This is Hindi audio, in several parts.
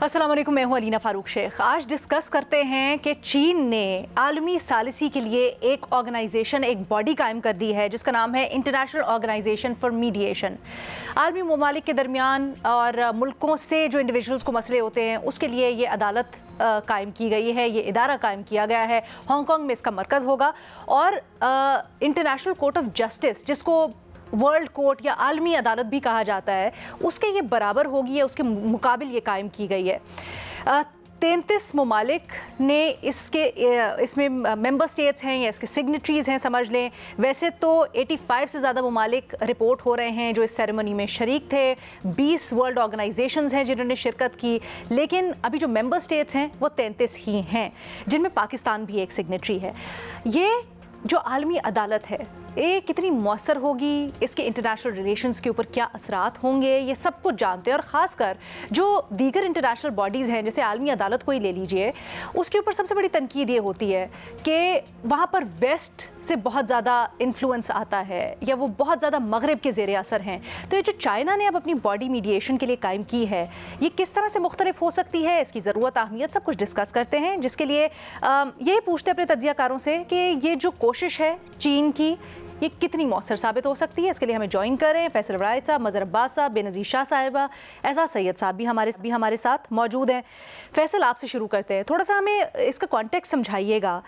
अस्सलाम वालेकुम, मैं हूं अलीना फारूक शेख। आज डिस्कस करते हैं कि चीन ने आलमी सालिसी के लिए एक ऑर्गेनाइजेशन, एक बॉडी कायम कर दी है जिसका नाम है इंटरनेशनल ऑर्गेनाइजेशन फॉर मीडिएशन। आलमी ममालिक के दरमियान और मुल्कों से जो इंडिविजुअल्स को मसले होते हैं उसके लिए ये अदालत कायम की गई है, ये इदारा कायम किया गया है। हांगकांग में इसका मरकज़ होगा और इंटरनेशनल कोर्ट ऑफ जस्टिस, जिसको वर्ल्ड कोर्ट या आलमी अदालत भी कहा जाता है, उसके ये बराबर होगी या उसके मुकाबिल ये कायम की गई है। 33 ममालिक ने इसमें मेंबर स्टेट्स हैं या इसके सिग्नेटरीज़ हैं समझ लें। वैसे तो 85 से ज़्यादा ममालिक रिपोर्ट हो रहे हैं जो इस सेरेमनी में शरीक थे। 20 वर्ल्ड ऑर्गेनाइजेशंस हैं जिन्होंने शिरकत की, लेकिन अभी जो मेंबर स्टेट्स हैं वो 33 ही हैं, जिनमें पाकिस्तान भी एक सिग्नेटरी है। ये जो आलमी अदालत है ये कितनी मौसर होगी, इसके इंटरनेशनल रिलेशंस के ऊपर क्या असरात होंगे, ये सब कुछ जानते हैं। और ख़ासकर जो दीगर इंटरनेशनल बॉडीज़ हैं, जैसे आलमी अदालत को ही ले लीजिए, उसके ऊपर सबसे बड़ी तनकीद ये होती है कि वहाँ पर वेस्ट से बहुत ज़्यादा इन्फ्लुएंस आता है या वो बहुत ज़्यादा मगरब के ज़ेर असर हैं। तो ये जो चाइना ने अब अपनी बॉडी मीडिएशन के लिए कायम की है, ये किस तरह से मुख्तलिफ हो सकती है, इसकी ज़रूरत, अहमियत, सब कुछ डिस्कस करते हैं। जिसके लिए यही पूछते हैं अपने तज्ज़ियाकारों से कि ये जो कोशिश है चीन की, ये कितनी मौसर साबित हो सकती है। इसके लिए हमें ज्वाइन कर रहे हैं फैसल रायत साहब, मज़हर अब्बास साहब, बेनज़ीर शाह साहिबा, एजाज सैयद साहब भी हमारे साथ मौजूद हैं। फैसल, आपसे शुरू करते हैं, थोड़ा सा हमें इसका कॉन्टेक्स्ट समझाइएगा।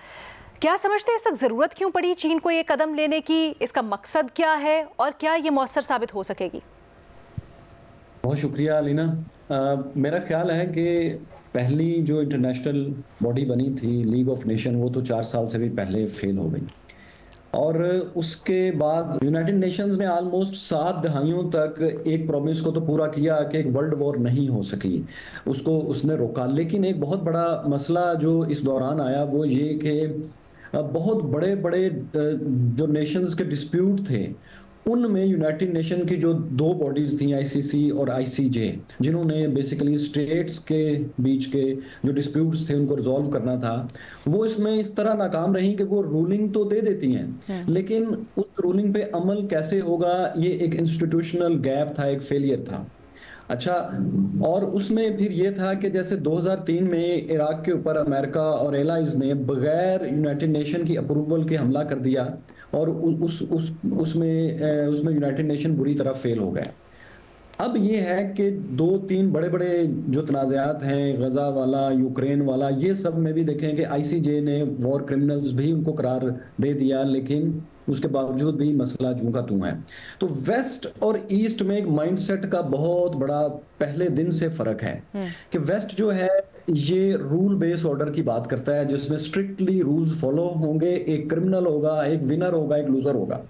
क्या समझते हैं इस वक्त ज़रूरत क्यों पड़ी चीन को ये कदम लेने की, इसका मकसद क्या है और क्या ये मौसर साबित हो सकेगी? बहुत शुक्रिया अलीना। मेरा ख्याल है कि पहली जो इंटरनेशनल बॉडी बनी थी लीग ऑफ नेशन, वो तो 4 साल से भी पहले फेल हो गई। और उसके बाद यूनाइटेड नेशंस ने ऑलमोस्ट 7 दहाइयों तक एक प्रॉमिस को तो पूरा किया कि एक वर्ल्ड वॉर नहीं हो सकी, उसको उसने रोका। लेकिन एक बहुत बड़ा मसला जो इस दौरान आया वो ये कि बहुत बड़े बड़े जो नेशंस के डिस्प्यूट थे, उनमें यूनाइटेड नेशन की जो 2 बॉडीज थी, आईसीसी और आईसीजे, जिन्होंने बेसिकली स्टेट्स के बीच के जो डिस्प्यूट्स थे उनको रिजॉल्व करना था, वो इसमें इस तरह नाकाम रही कि वो रूलिंग तो दे देती हैं, लेकिन उस रूलिंग पे अमल कैसे होगा, ये एक इंस्टीट्यूशनल गैप था, एक फेलियर था। अच्छा, और उसमें फिर ये था कि जैसे 2003 में इराक के ऊपर अमेरिका और एलाइज ने बगैर यूनाइटेड नेशन की अप्रूवल के हमला कर दिया और उसमें यूनाइटेड नेशन बुरी तरह फेल हो गया। अब ये है कि 2-3 बड़े बड़े जो तनाज़ात हैं, गजा वाला, यूक्रेन वाला, ये सब में भी देखें कि आईसीजे ने वॉर क्रिमिनल्स भी उनको करार दे दिया, लेकिन उसके बावजूद भी मसला जूं का तूं है। तो वेस्ट और ईस्ट में एक माइंडसेट का बहुत बड़ा पहले दिन से फर्क है कि वेस्ट जो है ये रूल बेस्ड ऑर्डर की बात करता है, जिसमें स्ट्रिक्टली रूल्स फॉलो होंगे, एक क्रिमिनल होगा, एक विनर होगा, एक लूजर होगा।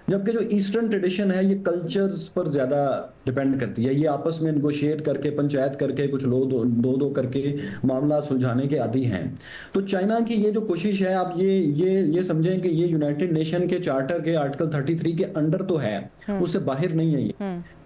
जबकि जो ईस्टर्न ट्रेडिशन है ये कल्चर्स पर ज्यादा डिपेंड करती है, ये आपस में नेगोशिएट करके, पंचायत करके, कुछ लोग दो करके मामला सुलझाने के आदी हैं। तो चाइना की ये जो कोशिश है, आप ये समझें कि ये यूनाइटेड नेशन के चार्टर के आर्टिकल 33 के अंडर तो है, उससे बाहर नहीं है ये,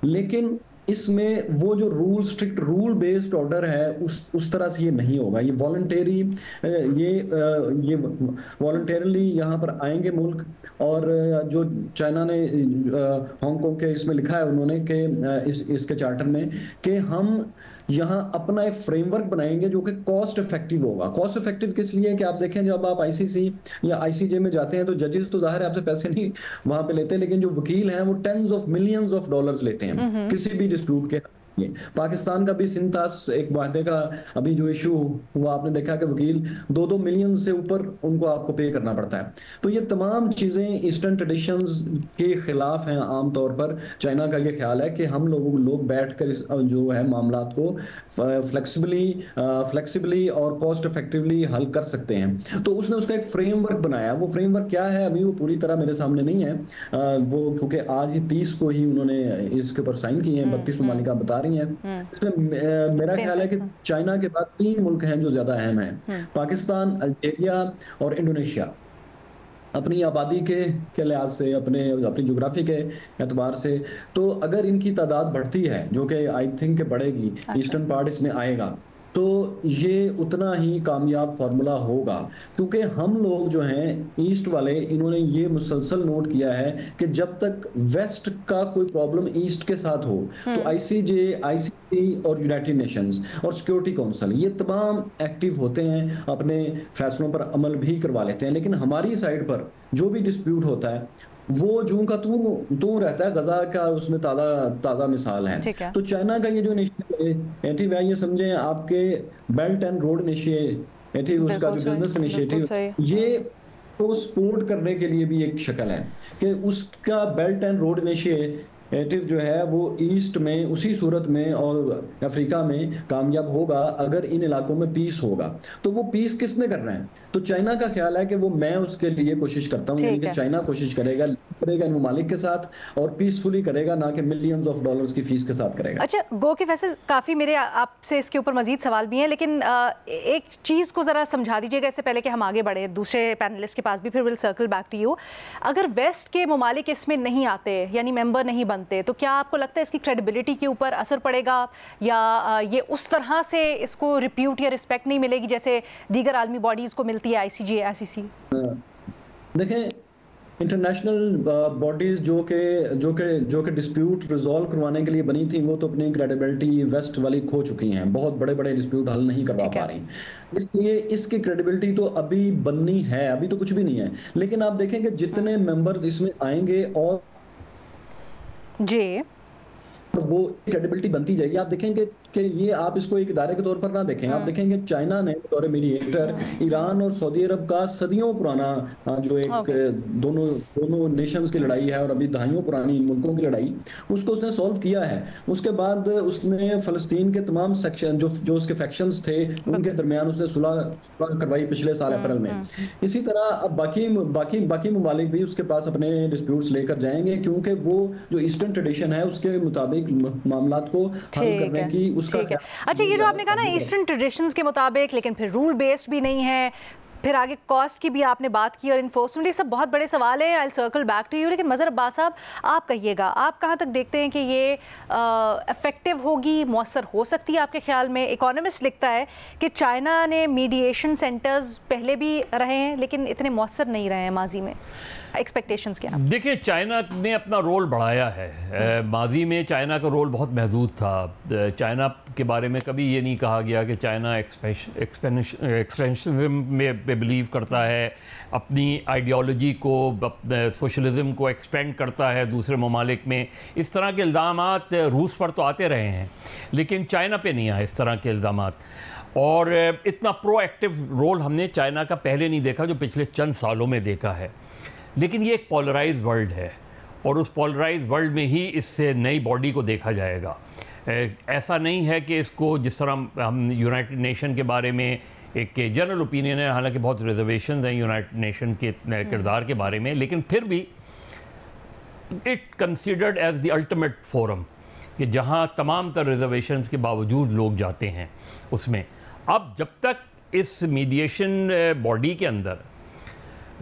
लेकिन इसमें वो जो स्ट्रिक्ट रूल बेस्ड ऑर्डर है उस तरह से ये नहीं होगा। ये वॉलंटरी, ये वॉलंटरली यहाँ पर आएंगे मुल्क। और जो चाइना ने हांगकांग के इसमें लिखा है उन्होंने कि इसके चार्टर में कि हम यहाँ अपना एक फ्रेमवर्क बनाएंगे जो कि कॉस्ट इफेक्टिव होगा। कॉस्ट इफेक्टिव किस लिए? कि आप देखें, जब आप आईसीसी या आईसीजे में जाते हैं तो जजेस तो जाहिर है आपसे पैसे नहीं वहां पे लेते, लेकिन जो वकील हैं वो tens of millions of dollars लेते हैं किसी भी डिस्प्यूट के। पाकिस्तान का भी सिंथास एक वादे का अभी जो इशू हुआ, आपने देखा कि वकील 2-2 मिलियन से ऊपर उनको आपको पे करना पड़ता है। तो ये तमाम चीजें ईस्टर्न ट्रेडिशंस के खिलाफ हैं। आमतौर पर चाइना का ये ख्याल है कि हम लोग बैठकर इस जो है मामलात को फ्लेक्सिबली और कॉस्ट इफेक्टिवली हल कर सकते हैं। तो उसने उसका एक फ्रेमवर्क बनाया। वो फ्रेमवर्क क्या है अभी वो पूरी तरह मेरे सामने नहीं है, वो क्योंकि आज ही 30 को ही उन्होंने इसके ऊपर साइन किए हैं। 32 ममालिक आप बता रही हैं। इसमें मेरा ख्याल है कि चाइना के बाद 3 मुल्क हैं जो ज्यादा अहम हैं, पाकिस्तान, अल्जीरिया और इंडोनेशिया। अपनी आबादी के लिहाज से, अपनी जोग्राफी के एतबार से, तो अगर इनकी तादाद बढ़ती है, जो कि आई थिंक बढ़ेगी, ईस्टर्न पार्ट इसमें आएगा, तो ये उतना ही कामयाब फार्मूला होगा, क्योंकि हम लोग जो हैं ईस्ट वाले, इन्होंने ये मुसलसल नोट किया है कि जब तक वेस्ट का कोई प्रॉब्लम ईस्ट के साथ हो तो आईसीजे, आईसीसी और यूनाइटेड नेशंस और सिक्योरिटी काउंसिल ये तमाम एक्टिव होते हैं, अपने फैसलों पर अमल भी करवा लेते हैं। लेकिन हमारी साइड पर जो भी डिस्प्यूट होता है वो जूं का तू रहता है, गजा का उसमें ताज़ा मिसाल है। तो चाइना का ये जो इनिशिएटिव है, ये समझें आपके बेल्ट एंड रोड इनिशिएटिव, उसका जो बिजनेस इनिशिएटिव, ये तो सपोर्ट करने के लिए भी एक शक्ल है कि उसका बेल्ट एंड रोड इनिशिएटिव जो है वो ईस्ट में उसी सूरत में और अफ्रीका में कामयाब होगा अगर इन इलाकों में पीस होगा। तो वो पीस किसने करना है? तो चाइना का ख्याल है कि वो मैं उसके लिए कोशिश करता हूँ, यानी कि चाइना कोशिश करेगा इन ममालिक के साथ और पीसफुली करेगा, ना कि मिलियंस ऑफ डॉलर्स की फीस के साथ करेगा। अच्छा गो कि फैसल, काफ़ी मेरे आपसे इसके ऊपर मजीद सवाल भी हैं, लेकिन एक चीज़ को ज़रा समझा दीजिएगा इससे पहले कि हम आगे बढ़े दूसरे पैनलिस्ट के पास भी, फिर will circle back to you. अगर वेस्ट के ममालिक इसमें नहीं आते यानी मेंबर नहीं बनते, तो क्या आपको लगता है इसकी क्रेडिबिलिटी के ऊपर असर पड़ेगा, या ये उस तरह से इसको रिप्यूट या रिस्पेक्ट नहीं मिलेगी जैसे दीगर आलमी बॉडीज़ को मिलती है, आईसीजे, आईसीसी? देखें, इंटरनेशनल बॉडीज जो के डिस्प्यूट रिजॉल्व करवाने के लिए बनी थी, वो तो अपनी क्रेडिबिलिटी वेस्ट वाली खो चुकी हैं, बहुत बड़े बड़े डिस्प्यूट हल नहीं करवा पा रही। इसलिए इसकी क्रेडिबिलिटी तो अभी बननी है, अभी तो कुछ भी नहीं है। लेकिन आप देखेंगे जितने मेंबर्स इसमें आएंगे और जी वो क्रेडिबिलिटी बनती जाएगी। आप देखेंगे कि ये आप इसको एक इदारे के तौर पर ना देखें, आप देखेंगे चाइना ने बतौर मीडिएटर ईरान और सऊदी अरब का सदियों पुराना जो एक दोनों नेशंस की लड़ाई है और अभी दहाइयों पुरानी मुल्कों की लड़ाई, उसको उसने सॉल्व किया है। उसके बाद उसने फलस्तीन के तमाम सेक्शन जो उसके फैक्शंस थे उनके दरमियान उसने सुलह करवाई पिछले साल अप्रैल में। इसी तरह अब बाकी ममालिक भी उसके पास अपने डिस्प्यूट्स लेकर जाएंगे, क्योंकि वो जो ईस्टर्न ट्रेडिशन है उसके मुताबिक मामलात को हल करने की ठीक है। अच्छा, ये जो आपने कहा ना ईस्टर्न ट्रेडिशंस के मुताबिक, लेकिन फिर रूल बेस्ड भी नहीं है, फिर आगे कॉस्ट की भी आपने बात की और इन्फोर्समेंट, ये सब बहुत बड़े सवाल है। I will circle back to you. लेकिन मज़हर अब्बास साहब, आप कहिएगा, आप कहाँ तक देखते हैं कि ये इफेक्टिव होगी, मौसर हो सकती है आपके ख्याल में? इकोनॉमिस्ट लिखता है कि चाइना ने मीडिएशन सेंटर्स पहले भी रहे हैं लेकिन इतने मौसर नहीं रहे हैं माजी में। एक्सपेक्टेशंस क्या? देखिए, चाइना ने अपना रोल बढ़ाया है। माजी में चाइना का रोल बहुत महदूद था। चाइना के बारे में कभी ये नहीं कहा गया कि चाइना एक्सपेंशनिज्म में बिलीव करता है, अपनी आइडियोलॉजी को, सोशलिज्म को एक्सपेंड करता है दूसरे ममालिक में। इस तरह के इल्ज़ामात रूस पर तो आते रहे हैं, लेकिन चाइना पे नहीं आए इस तरह के इल्ज़ामात। और इतना प्रोएक्टिव रोल हमने चाइना का पहले नहीं देखा जो पिछले चंद सालों में देखा है। लेकिन ये एक पोलराइज वर्ल्ड है और उस पोलराइज वर्ल्ड में ही इससे नई बॉडी को देखा जाएगा। ऐसा नहीं है कि इसको, जिस तरह हम यूनाइटेड नेशन के बारे में एक जनरल ओपिनियन है, हालांकि बहुत रिजर्वेशंस हैं यूनाइटेड नेशन के किरदार के बारे में, लेकिन फिर भी it considered as the ultimate forum कि जहां तमाम तर रिजर्वेशंस के बावजूद लोग जाते हैं उसमें। अब जब तक इस मीडिएशन बॉडी के अंदर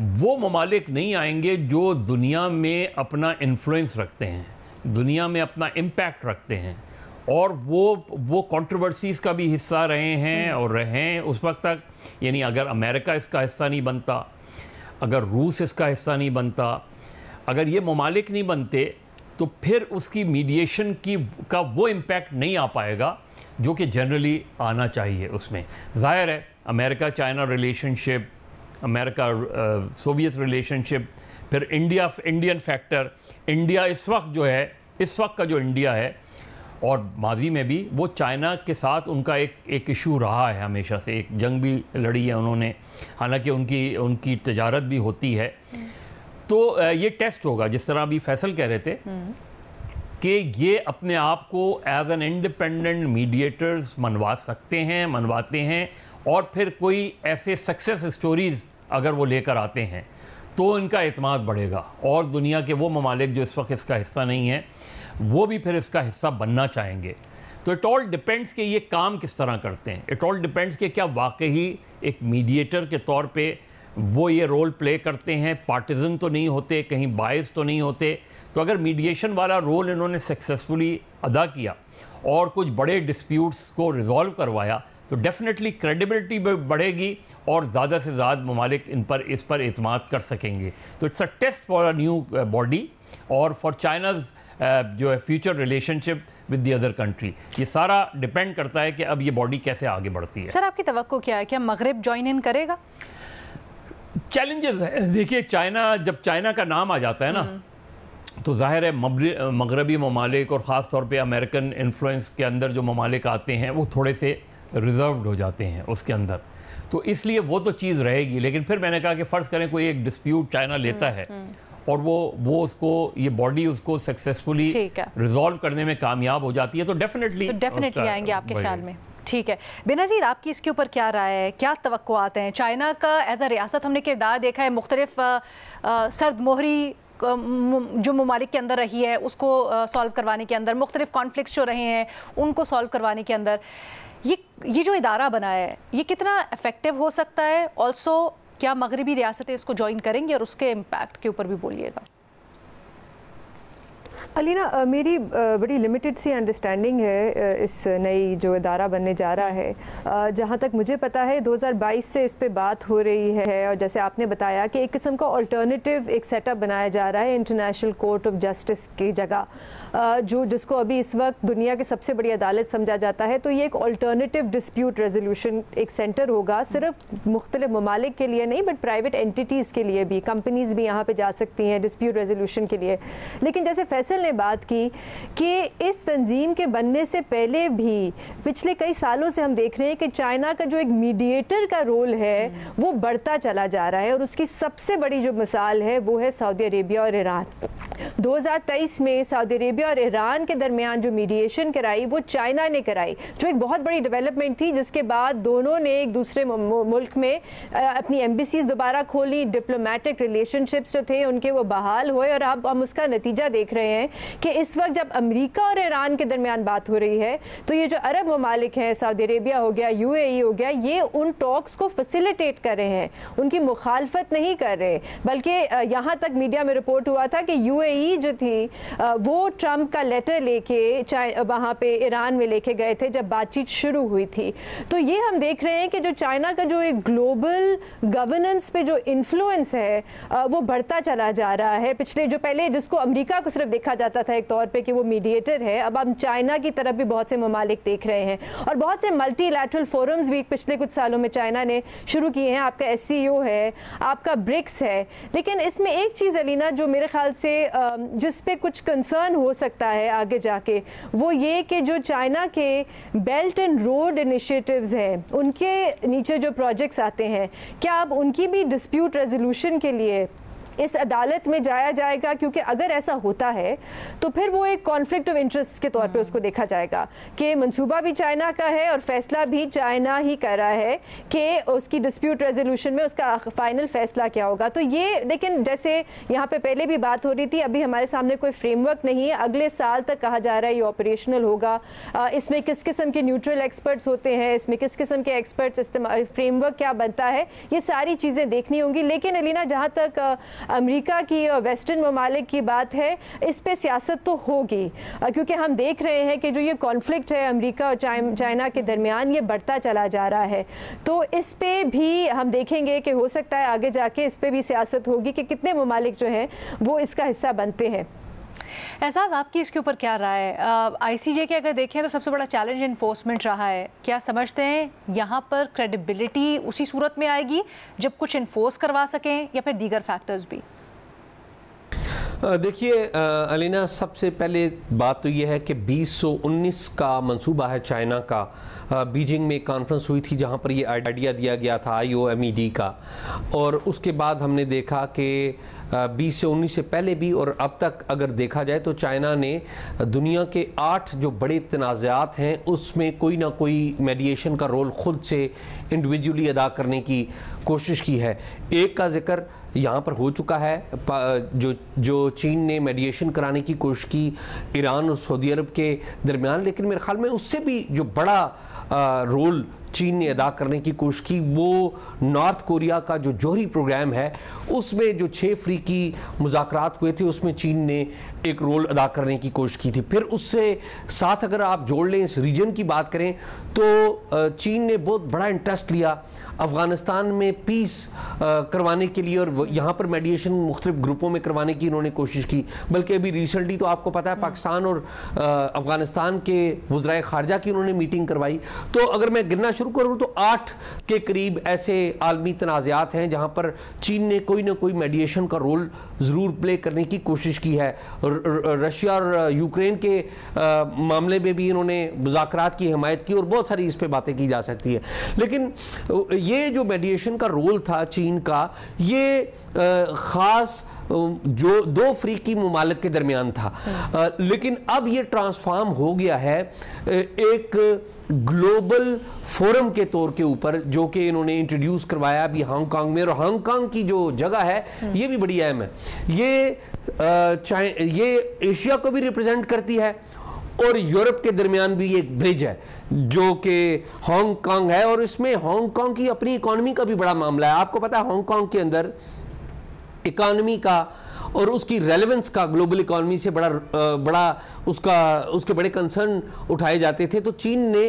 वो ममालिक नहीं आएंगे जो दुनिया में अपना इन्फ्लुएंस रखते हैं, दुनिया में अपना इम्पैक्ट रखते हैं और वो कंट्रोवर्सीज़ का भी हिस्सा रहे हैं और रहें उस वक्त तक, यानी अगर अमेरिका इसका हिस्सा नहीं बनता, अगर रूस इसका हिस्सा नहीं बनता, अगर ये ममालिक नहीं बनते, तो फिर उसकी मीडिएशन का वो इम्पैक्ट नहीं आ पाएगा जो कि जनरली आना चाहिए उसमें। ज़ाहिर है America China relationship, America Soviet relationship, फिर इंडियन फैक्टर, इंडिया इस वक्त का जो इंडिया है और माजी में भी वो चाइना के साथ उनका एक इशू रहा है हमेशा से, एक जंग भी लड़ी है उन्होंने, हालांकि उनकी तजारत भी होती है। तो ये टेस्ट होगा, जिस तरह अभी फैसल कह रहे थे कि ये अपने आप को एज एन इंडिपेंडेंट मीडिएटर्स मनवाते हैं और फिर कोई ऐसे सक्सेस स्टोरीज़ अगर वो लेकर आते हैं तो इनका एतमाद बढ़ेगा और दुनिया के वो ममालिक जो इस वक्त इसका हिस्सा नहीं है वो भी फिर इसका हिस्सा बनना चाहेंगे। तो इट ऑल डिपेंड्स कि ये काम किस तरह करते हैं, इट ऑल डिपेंड्स कि क्या वाकई एक मीडिएटर के तौर पे वो ये रोल प्ले करते हैं, पार्टिजन तो नहीं होते, कहीं बायस तो नहीं होते। तो अगर मीडिएशन वाला रोल इन्होंने सक्सेसफुली अदा किया और कुछ बड़े डिस्प्यूट्स को रिजॉल्व करवाया, तो डेफिनेटली क्रेडिबिलिटी बढ़ेगी और ज़्यादा से ज़्यादा ममालिक इस पर एतमाद कर सकेंगे। तो it's a test for a new body और फॉर चाइनाज़ जो है future relationship with the other country. ये सारा डिपेंड करता है कि अब ये बॉडी कैसे आगे बढ़ती है। सर, आपकी तवक्को क्या है, क्या मगरिब ज्वाइन इन करेगा? चैलेंजेस है, देखिए जब चाइना का नाम आ जाता है ना, तो जाहिर है मगरबी ममालिक और ख़ास तौर पे अमेरिकन इन्फ्लुएंस के अंदर जो ममालिक आते हैं वो थोड़े से रिजर्व्ड हो जाते हैं उसके अंदर, तो इसलिए वो तो चीज़ रहेगी। लेकिन फिर मैंने कहा कि फ़र्ज़ करें कोई एक डिस्प्यूट चाइना लेता है और वो उसको ये बॉडी उसको सक्सेसफुली रिजॉल्व करने में कामयाब हो जाती है, तो डेफिनेटली आएंगे आपके ख्याल में। ठीक है, बेनज़ीर, आपकी इसके ऊपर क्या राय है, क्या तवक्कुआत हैं? चाइना का एज अ रियासत हमने किरदार देखा है मुख्तलिफ सर्द मोहरी जो ममालिक के अंदर रही है उसको सॉल्व करवाने के अंदर, मुख्तलिफ कॉन्फ्लिक्ट्स जो रहे हैं उनको सॉल्व करवाने के अंदर, ये जो इदारा बना है ये कितना इफेक्टिव हो सकता है? ऑल्सो क्या मगरबी रियासतें इसको ज्वाइन करेंगी, और उसके इम्पैक्ट के ऊपर भी बोलिएगा। अलीना, मेरी बड़ी लिमिटेड सी अंडरस्टैंडिंग है इस नई जो इदारा बनने जा रहा है। जहाँ तक मुझे पता है 2022 से इस पे बात हो रही है, और जैसे आपने बताया कि एक किस्म का अल्टरनेटिव एक सेटअप बनाया जा रहा है इंटरनेशनल कोर्ट ऑफ जस्टिस की जगह, जिसको अभी इस वक्त दुनिया की सबसे बड़ी अदालत समझा जाता है। तो ये एक अल्टरनेटिव डिस्प्यूट रेजोल्यूशन एक सेंटर होगा, सिर्फ मुख्तलिफ ममालिक के लिए नहीं बट प्राइवेट एंटिटीज़ के लिए भी, कंपनीज़ भी यहाँ पे जा सकती हैं डिस्प्यूट रेजोल्यूशन के लिए। लेकिन जैसे फैसल ने बात की कि इस तंजीम के बनने से पहले भी पिछले कई सालों से हम देख रहे हैं कि चाइना का जो एक मीडिएटर का रोल है वो बढ़ता चला जा रहा है, और उसकी सबसे बड़ी जो मिसाल है वो है सऊदी अरेबिया और ईरान। 2023 में सऊदी अरेबिया और ईरान के दरमियान जो मीडिएशन कराई वो चाइना ने कराई, जो एक बहुत बड़ी डेवलपमेंट थी, जिसके बाद दोनों ने एक दूसरे मुल्क में अपनी एम्बेसीज दोबारा खोली, डिप्लोमेटिक रिलेशनशिप्स जो थे उनके वो बहाल हुए, और अब हम उसका नतीजा देख रहे हैं कि इस वक्त जब अमेरिका और ईरान के दरमियान बात हो रही है तो ये जो अरब ममालिक हैं, सऊदी अरेबिया हो गया, UAE हो गया, ये उन टॉक्स को फैसिलिटेट कर रहे हैं, उनकी मुखालफत नहीं कर रहे। बल्कि यहाँ तक मीडिया में रिपोर्ट हुआ था कि UAE जो थी वो ट्रंप का लेटर लेके वहाँ पे ईरान में लेके गए थे जब बातचीत शुरू हुई थी। तो ये हम देख रहे हैं कि जो चाइना का जो एक ग्लोबल गवर्नेंस पे जो इन्फ्लुएंस है वो बढ़ता चला जा रहा है। पिछले जो पहले जिसको अमेरिका को सिर्फ देखा जाता था एक तौर पे कि वो मीडिएटर है, अब हम चाइना की तरफ भी बहुत से ममालिक देख रहे हैं, और बहुत से मल्टीलैटरल फोरम्स भी पिछले कुछ सालों में चाइना ने शुरू किए हैं। आपका SCO है, आपका ब्रिक्स है। लेकिन इसमें एक चीज़ अलीना जो मेरे ख्याल से जिस पे कुछ कंसर्न हो सकता है आगे जाके, वो ये कि जो चाइना के बेल्ट एंड रोड इनिशिएटिव्स हैं उनके नीचे जो प्रोजेक्ट्स आते हैं, क्या अब उनकी भी डिस्प्यूट रेजोल्यूशन के लिए इस अदालत में जाया जाएगा? क्योंकि अगर ऐसा होता है तो फिर वो एक कॉन्फ्लिक्ट ऑफ इंटरेस्ट के तौर पे उसको देखा जाएगा कि मंसूबा भी चाइना का है और फैसला भी चाइना ही कर रहा है कि उसकी डिस्प्यूट रेजोल्यूशन में उसका फाइनल फैसला क्या होगा। तो ये, लेकिन जैसे यहाँ पे पहले भी बात हो रही थी, अभी हमारे सामने कोई फ्रेमवर्क नहीं है। अगले साल तक कहा जा रहा है ये ऑपरेशनल होगा। इसमें किस किस्म के न्यूट्रल एक्सपर्ट्स होते हैं, इसमें किस किस्म के एक्सपर्ट्स इस्तेमाल, फ्रेमवर्क क्या बनता है, ये सारी चीज़ें देखनी होंगी। लेकिन अलीना, जहाँ तक अमेरिका की और वेस्टर्न ममालिक की बात है, इस पे सियासत तो होगी, क्योंकि हम देख रहे हैं कि जो ये कॉन्फ्लिक्ट है अमेरिका और चाइना के दरमियान, ये बढ़ता चला जा रहा है। तो इस पे भी हम देखेंगे कि हो सकता है आगे जाके इस पे भी सियासत होगी कि कितने ममालिक जो हैं वो इसका हिस्सा बनते हैं। एहसास, आपकी इसके ऊपर क्या राय है? ICJ के अगर देखें तो सबसे बड़ा चैलेंज इन्फोर्समेंट रहा है। क्या समझते हैं यहाँ पर क्रेडिबिलिटी उसी सूरत में आएगी जब कुछ इन्फोर्स करवा सकें, या फिर दीगर फैक्टर्स भी? देखिए अलीना, सबसे पहले बात तो यह है कि 2019 का मंसूबा है चाइना का। बीजिंग में एक कॉन्फ्रेंस हुई थी जहाँ पर ये आइडिया दिया गया था IOMED का, और उसके बाद हमने देखा कि 20 से 19 से पहले भी और अब तक अगर देखा जाए तो चाइना ने दुनिया के 8 जो बड़े तनाज़ात हैं उसमें कोई ना कोई मेडिएशन का रोल ख़ुद से इंडिविजुअली अदा करने की कोशिश की है। एक का जिक्र यहाँ पर हो चुका है, जो चीन ने मेडिएशन कराने की कोशिश की ईरान और सऊदी अरब के दरमियान, लेकिन मेरे ख्याल में उससे भी जो बड़ा रोल चीन ने अदा करने की कोशिश की वो नॉर्थ कोरिया का जो जौहरी प्रोग्राम है उसमें जो 6 अफ्रीकी मुज़ाकरात हुए थे उसमें चीन ने एक रोल अदा करने की कोशिश की थी। फिर उससे साथ अगर आप जोड़ लें, इस रीजन की बात करें तो चीन ने बहुत बड़ा इंटरेस्ट लिया अफ़गानिस्तान में पीस करवाने के लिए और यहाँ पर मेडिएशन मुख्तलिफ ग्रुपों में करवाने की इन्होंने कोशिश की। बल्कि अभी रिसेंटली तो आपको पता है पाकिस्तान और अफ़गानिस्तान के वज़राए ख़ारजा की उन्होंने मीटिंग करवाई। तो अगर मैं गिनना शुरू करूँ तो 8 के करीब ऐसे आलमी तनाज़ात हैं जहाँ पर चीन ने कोई ना कोई मेडिएशन का रोल ज़रूर प्ले करने की कोशिश की है। रशिया और यूक्रेन के मामले में भी इन्होंने मुज़ाकरात की हिमायत की और बहुत सारी इस पर बातें की जा सकती है। लेकिन ये जो मेडिएशन का रोल था चीन का, ये ख़ास जो 2 अफ्रीकी मुमालिक के दरमियान था, लेकिन अब ये ट्रांसफॉर्म हो गया है एक ग्लोबल फोरम के तौर के ऊपर जो कि इन्होंने इंट्रोड्यूस करवाया अभी हांगकांग में। और हांगकांग की जो जगह है ये भी बड़ी अहम है, ये एशिया को भी रिप्रेजेंट करती है और यूरोप के दरमियान भी एक ब्रिज है जो कि हांगकांग है। और इसमें हांगकांग की अपनी इकॉनमी का भी बड़ा मामला है। आपको पता है हांगकांग के अंदर इकॉनमी का और उसकी रेलेवेंस का ग्लोबल इकॉनमी से बड़ा उसके बड़े कंसर्न उठाए जाते थे। तो चीन ने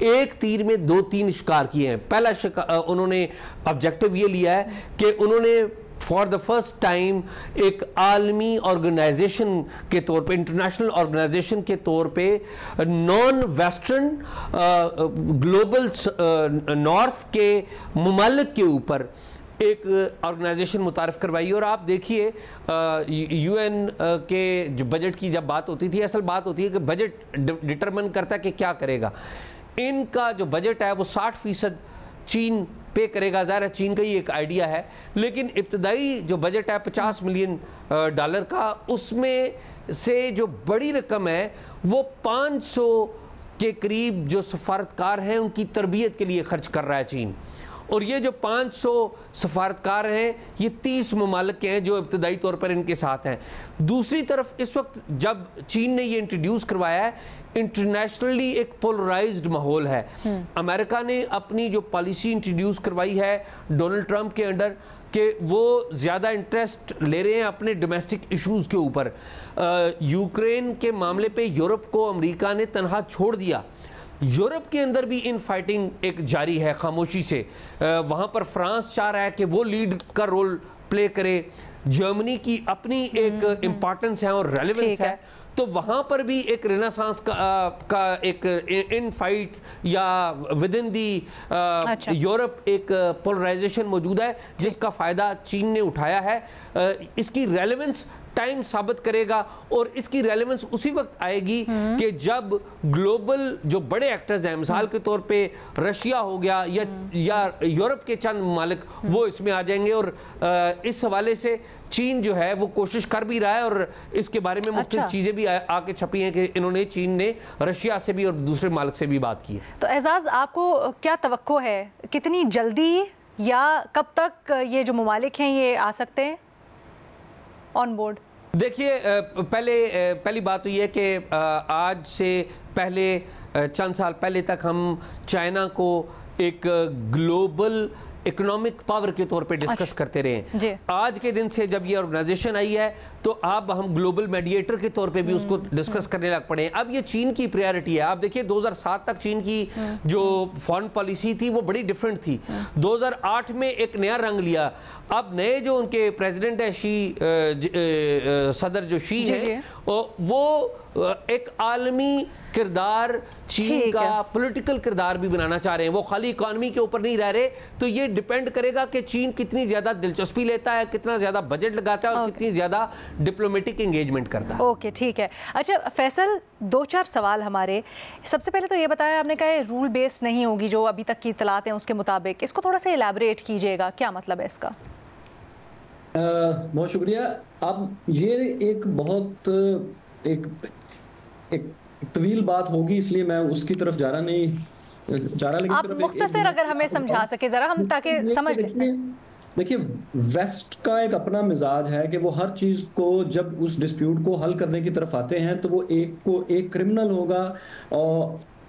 एक तीर में 2-3 शिकार किए हैं। पहला उन्होंने ऑब्जेक्टिव ये लिया है कि उन्होंने फॉर द फर्स्ट टाइम एक आलमी ऑर्गेनाइजेशन के तौर पे, इंटरनेशनल ऑर्गेनाइजेशन के तौर पे नॉन वेस्टर्न ग्लोबल नॉर्थ के मुमालिक के ऊपर एक ऑर्गेनाइजेशन मुतारफ़ करवाई। और आप देखिए यूएन के जो बजट की जब बात होती थी, असल बात होती है कि बजट डिटरमिन करता है कि क्या करेगा। इनका जो बजट है वो 60% चीन पे करेगा। ज़ाहिर है चीन का ही एक आइडिया है, लेकिन इब्तदाई जो बजट है $50 मिलियन का, उसमें से जो बड़ी रकम है वो 500 के करीब जो सफारतकार हैं उनकी तरबियत के लिए खर्च कर रहा है चीन। और ये जो 500 सफारतकार हैं ये 30 ममालिक के हैं जो इब्तदाई तौर पर इनके साथ हैं। दूसरी तरफ इस वक्त जब चीन ने ये इंट्रोड्यूस करवाया है, इंटरनेशनली एक पोलराइज्ड माहौल है। अमेरिका ने अपनी जो पॉलिसी इंट्रोड्यूस करवाई है डोनाल्ड ट्रंप के अंडर कि वो ज़्यादा इंटरेस्ट ले रहे हैं अपने डोमेस्टिक इश्यूज़ के ऊपर। यूक्रेन के मामले पे यूरोप को अमेरिका ने तनहा छोड़ दिया। यूरोप के अंदर भी इन फाइटिंग एक जारी है खामोशी से। वहाँ पर फ्रांस चाह रहा है कि वो लीड का रोल प्ले करे। जर्मनी की अपनी एक इम्पॉर्टेंस है और रेलेवेंस है। तो वहाँ पर भी एक रेनेसांस का एक इन फाइट या विद इन दी यूरोप एक पोलराइजेशन मौजूद है जिसका फ़ायदा चीन ने उठाया है। इसकी रेलेवेंस टाइम साबित करेगा और इसकी रेलेवेंस उसी वक्त आएगी कि जब ग्लोबल जो बड़े एक्टर्स हैं, मिसाल के तौर पे रशिया हो गया या यूरोप के चंद ममालिक वो इसमें आ जाएंगे। और इस हवाले से चीन जो है वो कोशिश कर भी रहा है और इसके बारे में मुख्तलिफ चीज़ें भी आके छपी हैं कि इन्होंने चीन ने रशिया से भी और दूसरे मालिक से भी बात की है। तो एजाज, आपको क्या तवक्को है, कितनी जल्दी या कब तक ये जो ममालिक हैं ये आ सकते हैं ऑन बोर्ड? देखिए, पहली बात तो ये कि आज से पहले चंद साल पहले तक हम चाइना को एक ग्लोबल इकोनॉमिक पावर के तौर पे डिस्कस करते रहे। आज के दिन से जब ये ऑर्गेनाइजेशन आई है तो अब हम ग्लोबल मीडिएटर के तौर पे भी उसको डिस्कस करने लग पड़े। अब ये चीन की प्रायोरिटी है। आप देखिए 2007 तक चीन की जो फॉरेन पॉलिसी थी वो बड़ी डिफरेंट थी। 2008 में एक नया रंग लिया। अब नए जो उनके प्रेसिडेंट है सदर जो शी है वो एक आलमी किरदार चीन का पॉलिटिकल किरदार भी बनाना चाह रहे हैं। वो खाली इकॉनमी के ऊपर नहीं रह रहे। तो ये डिपेंड करेगा कि चीन कितनी ज़्यादा दिलचस्पी लेता है, कितना ज़्यादा बजट लगाता है और कितनी ज़्यादा डिप्लोमेटिक एंगेजमेंट करता है। ओके, ठीक है। अच्छा फैसल, 2-4 सवाल हमारे। सबसे पहले तो ये बताया आपने कहा रूल बेस नहीं होगी जो अभी तक की इत्तलात हैं उसके मुताबिक, इसको थोड़ा सा एलैबोरेट कीजिएगा, क्या मतलब है इसका? बहुत शुक्रिया। अब ये एक बहुत एक तवील बात होगी इसलिए मैं उसकी तरफ जा रहा लेकिन आप मुख्तसर अगर हमें समझा सके जरा हम ताकि समझ लें। देखिए, वेस्ट का एक अपना मिजाज है कि वो हर चीज को जब उस डिस्प्यूट को हल करने की तरफ आते हैं तो वो एक क्रिमिनल होगा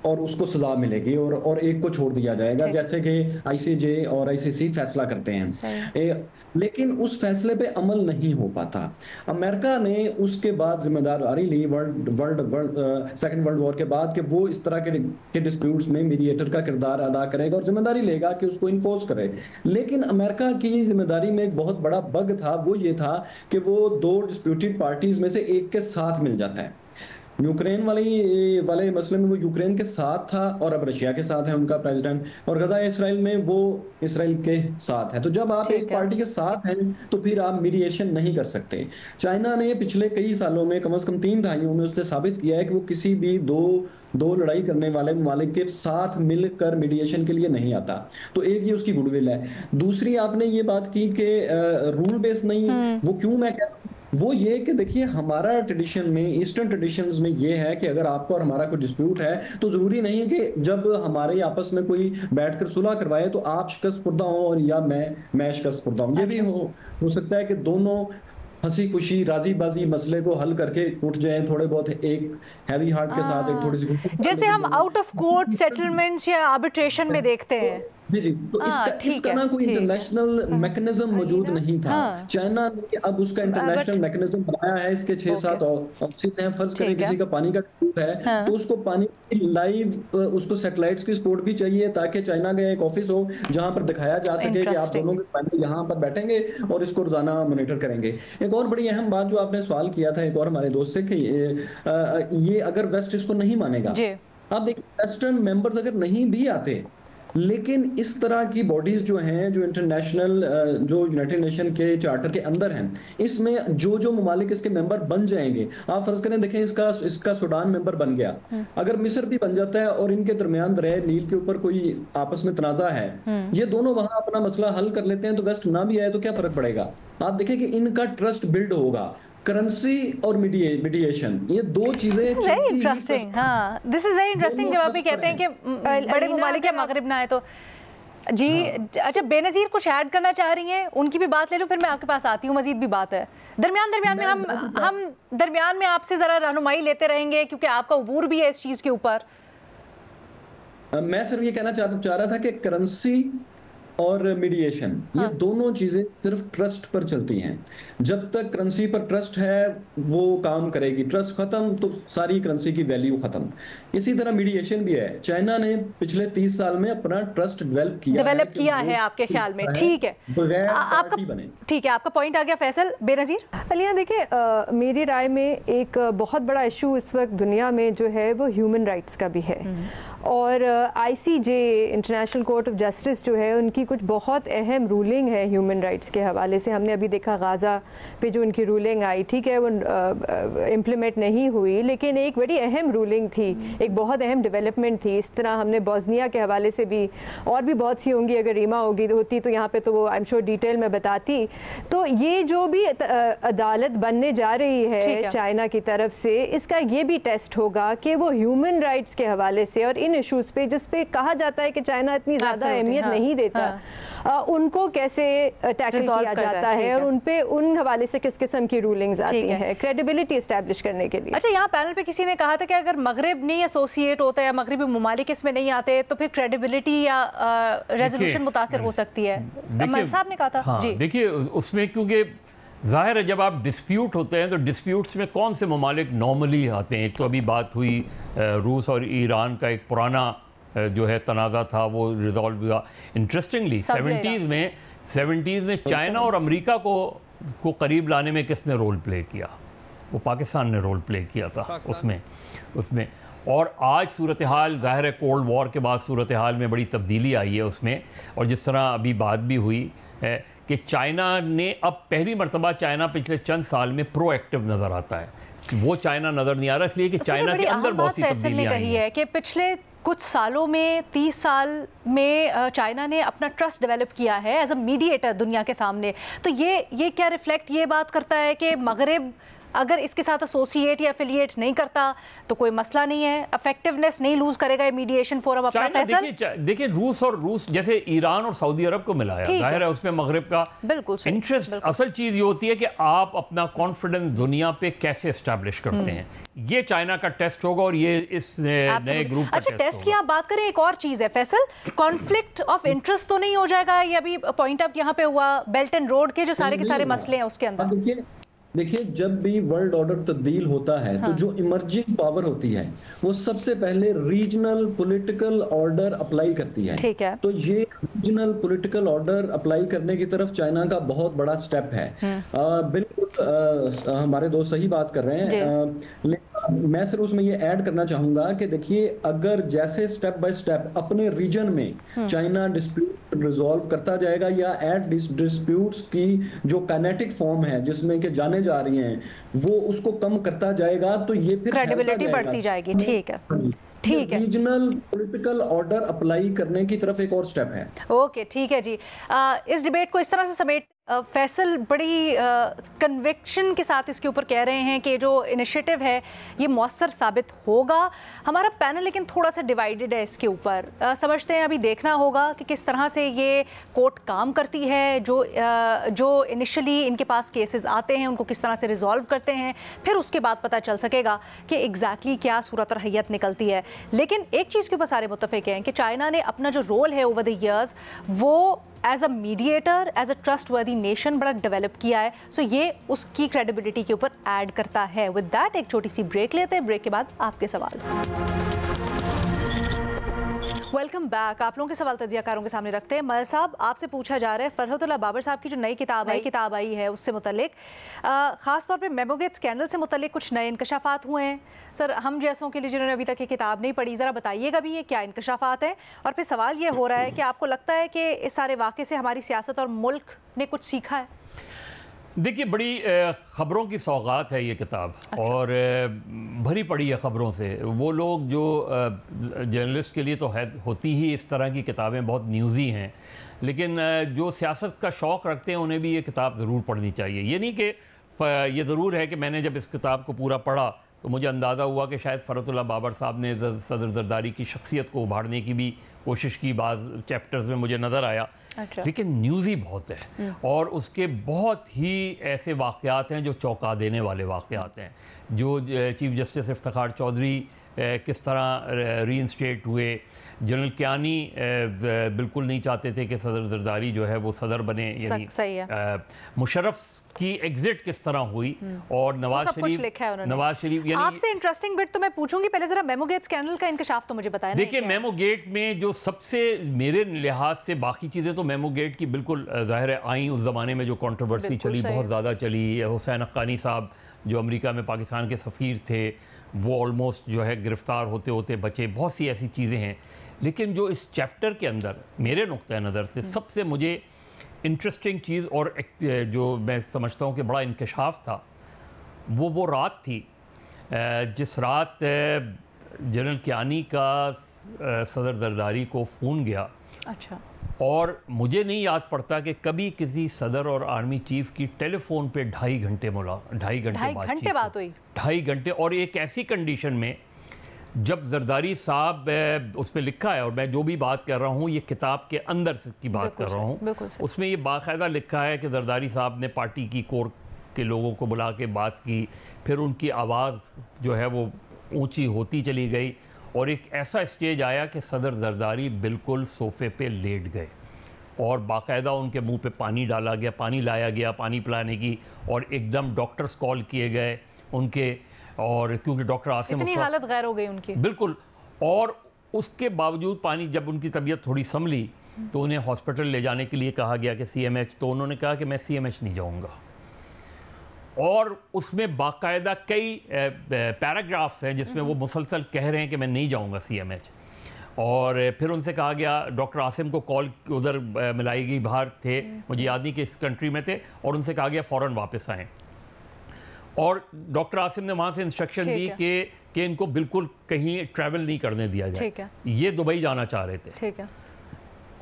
और उसको सजा मिलेगी और एक को छोड़ दिया जाएगा, जैसे कि आईसीजे और आईसीसी फैसला करते हैं। लेकिन उस फैसले पे अमल नहीं हो पाता। अमेरिका ने उसके बाद जिम्मेदारी ली सेकेंड वर्ल्ड वॉर के बाद कि वो इस तरह के डिस्प्यूट्स में मीडिएटर का किरदार अदा करेगा और जिम्मेदारी लेगा कि उसको इन्फोर्स करे। लेकिन अमेरिका की जिम्मेदारी में एक बहुत बड़ा बग था, वो ये था कि वो दो डिस्प्यूटेड पार्टीज में से एक के साथ मिल जाता है। यूक्रेन वाले मसले में वो यूक्रेन के साथ था और अब रशिया के साथ है उनका प्रेसिडेंट, और गजा इसराइल में वो इसराइल के साथ है। तो जब आप एक पार्टी के साथ हैं तो फिर आप मीडिएशन नहीं कर सकते। चाइना ने पिछले कई सालों में, कम से कम 3 दहाइयों में उसने साबित किया है कि वो किसी भी दो लड़ाई करने वाले ममालिक के साथ मिलकर मीडिएशन के लिए नहीं आता। तो एक ये उसकी गुडविल है। दूसरी आपने ये बात की कि रूल बेस नहीं, वो क्यों मैं कह रहा हूँ, वो ये कि देखिए हमारा ट्रेडिशन में, ईस्टर्न ट्रेडिशंस में ये है कि अगर आपको और हमारा कोई डिस्प्यूट है तो जरूरी नहीं है कि जब हमारे आपस में कोई बैठकर सुलह करवाए तो आप शिकस्त खुर्दा हो और या मैं शिकस्त खुर्दा हूं। ये भी हो सकता है कि दोनों हंसी खुशी राजी बाजी मसले को हल करके उठ जाएं, थोड़े बहुत एक हैवी हार्ट के साथ, एक थोड़ी सी, जैसे हम आउट ऑफ कोर्ट सेटलमेंट्स या आर्बिट्रेशन में देखते हैं। जी। तो इसका ना कोई इंटरनेशनल मैकेनिज्म मौजूद नहीं था। चाइना ने अब उसका इंटरनेशनल मैकेनिज्म बनाया है। इसके 6-7 ऑफिस हैं। फर्ज करें किसी का पानी का ट्यूब है तो उसको पानी की लाइव उसको सैटेलाइट्स की सपोर्ट भी चाहिए ताकि चाइना का एक ऑफिस हो जहां पर दिखाया जा सके कि आप दोनों के पानी यहाँ पर बैठेंगे और इसको रोजाना मॉनिटर करेंगे। एक और बड़ी अहम बात जो आपने सवाल किया था एक और हमारे दोस्त से कि ये अगर वेस्ट इसको नहीं मानेगा, आप देखिए वेस्टर्न मेंबर्स अगर नहीं भी आते, लेकिन इस तरह की बॉडीज जो हैं, जो इंटरनेशनल जो यूनाइटेड नेशन के चार्टर के अंदर हैं, इसमें जो ममालिक इसके मेंबर बन जाएंगे, आप फर्ज करें देखें इसका सूडान मेंबर बन गया, अगर मिस्र भी बन जाता है और इनके दरमियान दरिया नील के ऊपर कोई आपस में तनाजा है, ये दोनों वहां अपना मसला हल कर लेते हैं तो वेस्ट ना भी आए तो क्या फर्क पड़ेगा। आप देखें कि इनका ट्रस्ट बिल्ड होगा। करेंसी और मीडिएशन, ये दो चीजें वेरी इंटरेस्टिंग। हाँ, दिस इज वेरी इंटरेस्टिंग जब आप भी कहते हैं कि बड़े ममालिक या मगरिब ना आए तो। जी अच्छा, बेनज़ीर कुछ ऐड करना चाह रही हैं, उनकी भी बात ले लो, फिर मैं आपके पास आती हूँ, मजीद भी बात है। दरमियान में हम दरमियान में आपसे जरा रहनुमाई लेते रहेंगे क्योंकि आपका उबूर भी है इस चीज के ऊपर। मैं सिर्फ ये कहना चाह रहा था कि करेंसी और मीडिएशन, ये दोनों चीजें सिर्फ ट्रस्ट पर चलती हैं। जब तक करेंसी पर ट्रस्ट है वो काम करेगी, ट्रस्ट खत्म तो सारी करेंसी की वैल्यू खत्म। इसी तरह मीडिएशन भी है। चाइना ने पिछले 30 साल में अपना ट्रस्ट डेवलप किया है आपके ख्याल में? ठीक है, ठीक है, आपका पॉइंट आ गया। फैसल, बेनज़ीर। अलिया देखिए, मेरी राय में एक बहुत बड़ा इशू इस वक्त दुनिया में जो है वो ह्यूमन राइट्स का भी है, और ICJ international court of justice जो है उनकी कुछ बहुत अहम रूलिंग है ह्यूमन राइट्स के हवाले से। हमने अभी देखा गाज़ा पे जो उनकी रूलिंग आई, ठीक है वो इम्प्लीमेंट नहीं हुई, लेकिन एक बड़ी अहम रूलिंग थी, एक बहुत अहम डेवलपमेंट थी। इस तरह हमने बोस्निया के हवाले से भी, और भी बहुत सी होंगी, अगर रीमा होती तो यहाँ पे तो वो आई एम श्योर डिटेल में बताती। तो ये जो भी अदालत बनने जा रही है चाइना की तरफ से, इसका ये भी टेस्ट होगा कि वो ह्यूमन राइट्स के हवाले से और इन इश्यूज पे जिस पे कहा जाता है कि चाइना इतनी ज्यादा अहमियत नहीं देता, उनको कैसे टैकल किया जाता है और उन हवाले से किस किस्म की रूलिंग्स आती हैं क्रेडिबिलिटी एस्टैब्लिश करने के लिए। अच्छा, यहाँ पैनल पे किसी ने कहा था कि अगर मगरिब नहीं एसोसिएट होता है या मगरिबी ममालिक इसमें नहीं आते तो फिर क्रेडिबिलिटी या रेजोल्यूशन मुतासिर हो सकती है, साहब ने कहा था। हाँ, देखिए उसमें क्योंकि ज़ाहिर है जब आप डिस्प्यूट होते हैं तो डिस्प्यूट्स में कौन से ममालिक नॉर्मली आते हैं। एक तो अभी बात हुई रूस और ईरान का एक पुराना जो है तनाज़ा था वो रिजॉल्व हुआ। इंटरेस्टिंगली 70s में चाइना और अमेरिका को करीब लाने में किसने रोल प्ले किया? वो पाकिस्तान ने रोल प्ले किया था उसमें। और आज सूरत हाल, ज़ाहिर है कोल्ड वॉर के बाद सूरत हाल में बड़ी तब्दीली आई है उसमें, और जिस तरह अभी बात भी हुई है कि चाइना ने अब पहली मरतबा चाइना पिछले चंद साल में प्रोएक्टिव नज़र आता है। वो चाइना नज़र नहीं आ रहा, इसलिए कि चाइना के अंदर बहुत सी तब्दीलियां आई हैं कि पिछले कुछ सालों में 30 साल में चाइना ने अपना ट्रस्ट डेवलप किया है एज अ मीडिएटर दुनिया के सामने। तो ये क्या रिफ्लेक्ट ये बात करता है कि मगरिब अगर इसके साथ एसोसिएट या एफिलिएट नहीं करता तो कोई मसला नहीं है, इफेक्टिवनेस नहीं लूज करेगा मीडिएशन फोरम अपना। फैसल देखिए रूस जैसे ईरान और सऊदी अरब को मिलाया, जाहिर है उसमें मगरिब का बिल्कुल इंटरेस्ट। असल चीज ये होती है कि आप अपना कॉन्फिडेंस दुनिया पे कैसे एस्टैब्लिश करते हैं, ये चाइना का टेस्ट होगा और ये इस नए ग्रुप का टेस्ट की आप बात करें, एक और चीज है फैसल, कॉन्फ्लिक्ट ऑफ इंटरेस्ट तो नहीं हो जाएगा? ये अभी पॉइंट अप यहाँ पे हुआ बेल्ट एंड रोड के जो सारे के सारे मसले हैं उसके अंदर। देखिए जब भी वर्ल्ड ऑर्डर तब्दील होता है तो जो इमर्जिंग पावर होती है वो सबसे पहले रीजनल पॉलिटिकल ऑर्डर अप्लाई करती है। ठीक है। तो ये रीजनल पॉलिटिकल ऑर्डर अप्लाई करने की तरफ चाइना का बहुत बड़ा स्टेप है। बिल्कुल हमारे दोस्त सही बात कर रहे हैं, मैं सिर्फ उसमें ये ऐड करना चाहूंगा कि देखिए अगर जैसे स्टेप बाय स्टेप अपने रीजन में चाइना डिस्प्यूट रिजॉल्व करता जाएगा या एट डिस्प्यूट्स की जो काइनेटिक फॉर्म है जिसमें कि जाने जा रही हैं वो उसको कम करता जाएगा तो ये फिर क्रेडिबिलिटी बढ़ती जाएगी। ठीक है, ठीक है। रीजनल पॉलिटिकल ऑर्डर अप्लाई करने की तरफ एक और स्टेप है। ओके, ठीक है जी। इस डिबेट को इस तरह से समेट फैसल बड़ी कन्विक्शन के साथ इसके ऊपर कह रहे हैं कि जो इनिशिएटिव है ये मौसर साबित होगा। हमारा पैनल लेकिन थोड़ा सा डिवाइडेड है इसके ऊपर। समझते हैं अभी देखना होगा कि किस तरह से ये कोर्ट काम करती है, जो इनिशियली इनके पास केसेस आते हैं उनको किस तरह से रिजॉल्व करते हैं, फिर उसके बाद पता चल सकेगा कि एग्जैक्टली क्या सूरत और हैयत निकलती है। लेकिन एक चीज़ के ऊपर सारे मुत्तफिक हैं कि चाइना ने अपना जो रोल है ओवर द ईयर्स वो as a mediator, as a trustworthy nation बड़ा डेवलप किया है। सो ये उसकी क्रेडिबिलिटी के ऊपर ऐड करता है। विद दैट एक छोटी सी ब्रेक लेते हैं, ब्रेक के बाद आपके सवाल। Welcome back. आप लोगों के सवाल तजियाकारों के सामने रखते हैं। मल साहब, आपसे पूछा जा रहा है फरहतुल्लाह बाबर साहब की जो नई किताब आई है उससे मुतल्लिक, ख़ास तौर पे मेमोगेट स्कैंडल से मुतल्लिक कुछ नए इंकशाफात हुए हैं। सर हम जैसों के लिए जिन्होंने अभी तक ये किताब नहीं पढ़ी, ज़रा बताइएगा भी ये क्या इंकशाफात हैं। और फिर सवाल ये हो रहा है कि आपको लगता है कि इस सारे वाक़े से हमारी सियासत और मुल्क ने कुछ सीखा है? देखिए बड़ी ख़बरों की सौगात है ये किताब। अच्छा। और भरी पड़ी है ख़बरों से। वो लोग जो जर्नलिस्ट के लिए तो है होती ही इस तरह की किताबें बहुत न्यूज़ी हैं, लेकिन जो सियासत का शौक़ रखते हैं उन्हें भी ये किताब ज़रूर पढ़नी चाहिए। ये नहीं कि ये ज़रूर है कि मैंने जब इस किताब को पूरा पढ़ा तो मुझे अंदाज़ा हुआ कि शायद फरहतुल्लाह बाबर साहब ने सदर जरदारी की शख्सियत को उभारने की भी कोशिश की, बाज़ चैप्टर्स में मुझे नज़र आया। अच्छा। लेकिन न्यूज़ ही बहुत है और उसके बहुत ही ऐसे वाक़यात हैं जो चौंका देने वाले वाक़यात हैं। जो चीफ़ जस्टिस इफ्तिखार चौधरी किस तरह रीइंस्टेट हुए, जनरल कियानी बिल्कुल नहीं चाहते थे कि सदर जरदारी जो है वो सदर बने, यानी मुशर्रफ की एग्जिट किस तरह हुई, और नवाज शरीफ यानी आपसे इंटरेस्टिंग बिट तो मैं पूछूंगी, पहले जरा मेमोगेट स्कैंडल का इंकशाफ तो मुझे बताएं। देखिए मेमोगेट में जो सबसे मेरे लिहाज से, बाकी चीज़ें तो मेमोगेट की बिल्कुल ज़ाहिर है आई उस ज़माने में जो कंट्रोवर्सी चली बहुत ज़्यादा चली। हुसैन हक्कानी साहब जो अमेरिका में पाकिस्तान के सफ़ीर थे वो ऑलमोस्ट जो है गिरफ़्तार होते होते बचे, बहुत सी ऐसी चीज़ें हैं। लेकिन जो इस चैप्टर के अंदर मेरे नुक्ता नज़र से सबसे मुझे इंटरेस्टिंग चीज़ और जो मैं समझता हूँ कि बड़ा इंकशाफ था, वो रात थी जिस रात जनरल कियानी का सदर जरदारी को फ़ोन गया। अच्छा। और मुझे नहीं याद पड़ता कि कभी किसी सदर और आर्मी चीफ की टेलीफोन पे 2.5 घंटे बात हुई। 2.5 घंटे, और एक ऐसी कंडीशन में जब जरदारी साहब उस पर लिखा है, और मैं जो भी बात कर रहा हूँ ये किताब के अंदर की बात कर रहा हूँ, उसमें ये बाकायदा लिखा है कि जरदारी साहब ने पार्टी की कोर के लोगों को बुला के बात की, फिर उनकी आवाज़ जो है वो ऊंची होती चली गई और एक ऐसा स्टेज आया कि सदर जरदारी बिल्कुल सोफ़े पे लेट गए और बाकायदा उनके मुंह पे पानी डाला गया, पानी लाया गया पानी पिलाने की, और एकदम डॉक्टर्स कॉल किए गए उनके, और क्योंकि डॉक्टर आसिम इतनी हालत गैर हो गई उनकी बिल्कुल, और उसके बावजूद पानी, जब उनकी तबीयत थोड़ी संभली तो उन्हें हॉस्पिटल ले जाने के लिए कहा गया कि CMH, तो उन्होंने कहा कि मैं CMH नहीं जाऊँगा। और उसमें बाकायदा कई पैराग्राफ्स हैं जिसमें वो मुसलसल कह रहे हैं कि मैं नहीं जाऊंगा CMH। और फिर उनसे कहा गया, डॉक्टर आसिम को कॉल उधर मिलाई गई, बाहर थे, मुझे याद नहीं कि इस कंट्री में थे, और उनसे कहा गया फ़ौरन वापस आएँ। और डॉक्टर आसिम ने वहाँ से इंस्ट्रक्शन दी कि इनको बिल्कुल कहीं ट्रैवल नहीं करने दिया जाए। ये दुबई जाना चाह रहे थे। ठीक है।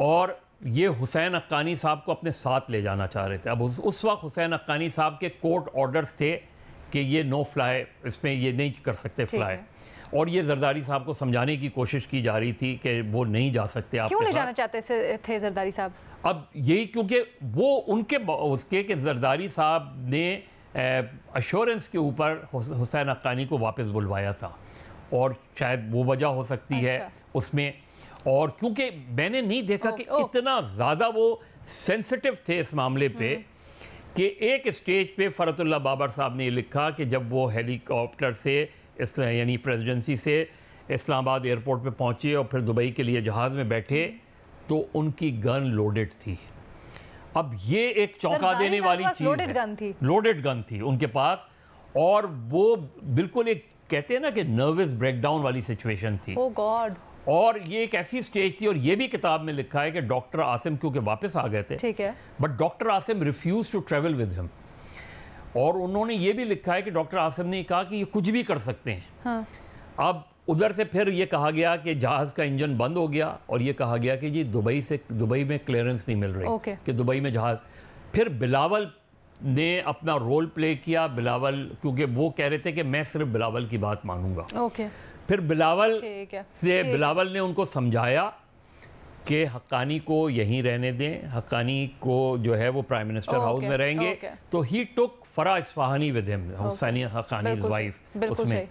और ये हुसैन हक्कानी साहब को अपने साथ ले जाना चाह रहे थे। अब उस वक्त हुसैन हक्कानी साहब के कोर्ट ऑर्डर्स थे कि ये नो फ्लाई, इसमें ये नहीं कर सकते फ्लाई, और ये जरदारी साहब को समझाने की कोशिश की जा रही थी कि वो नहीं जा सकते। आप क्यों नहीं जाना चाहते थे जरदारी साहब? अब यही क्योंकि वो उनके उसके कि जरदारी साहब ने अश्योरेंस के ऊपर हुसैन हक्कानी को वापस बुलवाया था, और शायद वो वजह हो सकती है उसमें। और क्योंकि मैंने नहीं देखा कि इतना ज़्यादा वो सेंसिटिव थे इस मामले पे कि एक स्टेज पे फ़रतुल्लाह बाबर साहब ने लिखा कि जब वो हेलीकॉप्टर से यानी प्रेसिडेंसी से इस्लामाबाद एयरपोर्ट पे पहुंचे और फिर दुबई के लिए जहाज़ में बैठे तो उनकी गन लोडेड थी। अब ये एक चौंका देने वाली चीज़, लोडेड गन थी उनके पास, और वो बिल्कुल एक कहते हैं ना कि नर्वस ब्रेकडाउन वाली सिचुएशन थी। ओह गॉड। और ये एक ऐसी स्टेज थी, और ये भी किताब में लिखा है कि डॉक्टर आसिम क्योंकि वापस आ गए थे, ठीक है, but doctor Asim refuse to travel with him, और उन्होंने ये भी लिखा है कि डॉक्टर आसिम ने कहा कि ये कुछ भी कर सकते हैं। हाँ। अब उधर से फिर ये कहा गया कि जहाज़ का इंजन बंद हो गया, और ये कहा गया कि जी दुबई में क्लियरेंस नहीं मिल रही कि दुबई में जहाज़। फिर बिलावल ने अपना रोल प्ले किया, बिलावल क्योंकि वो कह रहे थे कि मैं सिर्फ बिलावल की बात मानूंगा। फिर बिलावल ने उनको समझाया कि हक्कानी को यहीं रहने दें, हक्कानी को जो है वो प्राइम मिनिस्टर हाउस में रहेंगे। तो he took Farah Ispahani with him, Husain Haqqani's wife उसमें।